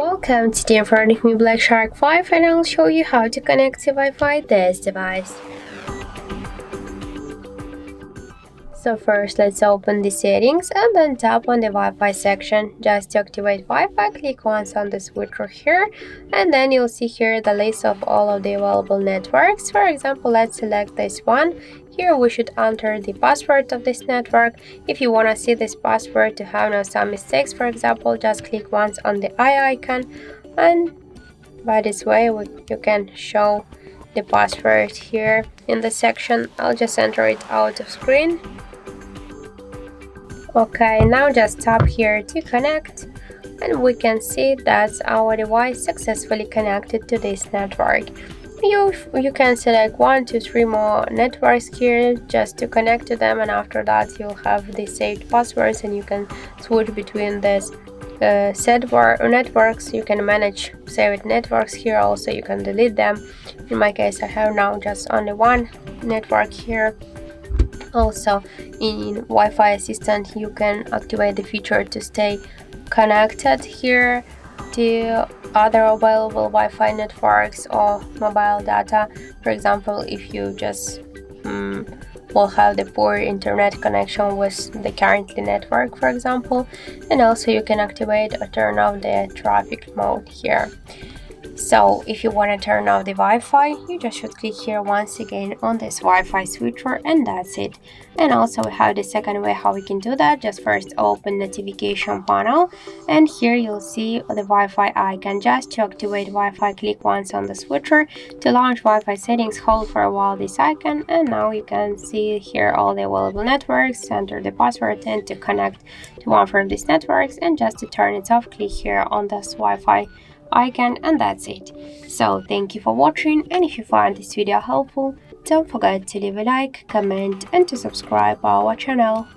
Welcome, today in front of me Blackshark 5 and I'll show you how to connect to Wi-Fi this device. So first let's open the settings and then tap on the Wi-Fi section. Just to activate Wi-Fi, click once on the switcher here and then you'll see here the list of all of the available networks. For example, let's select this one. Here we should enter the password of this network. If you want to see this password to have some mistakes, for example, just click once on the eye icon and by this way you can show the password here in the section. I'll just enter it out of screen. Okay, now just tap here to connect and we can see that our device successfully connected to this network. You can select 1, 2, 3 more networks here just to connect to them, and after that you'll have the saved passwords and you can switch between this networks. You can manage saved networks here. Also you can delete them. In my case I have now just only one network here. Also in Wi-Fi assistant you can activate the feature to stay connected here to other available Wi-Fi networks or mobile data. For example, if you just will have the poor internet connection with the currently network, for example, and also you can activate or turn off the traffic mode here. So if you want to turn off the Wi-Fi, you just should click here once again on this Wi-Fi switcher and that's it. And also we have the second way how we can do that. Just first open notification panel and here you'll see the Wi-Fi icon. Just to activate Wi-Fi, click once on the switcher. To launch Wi-Fi settings, hold for a while this icon and now you can see here all the available networks, enter the password and to connect to one from these networks, and just to turn it off, click here on this Wi-Fi icon and that's it. So thank you for watching, and if you find this video helpful, don't forget to leave a like, comment and to subscribe our channel.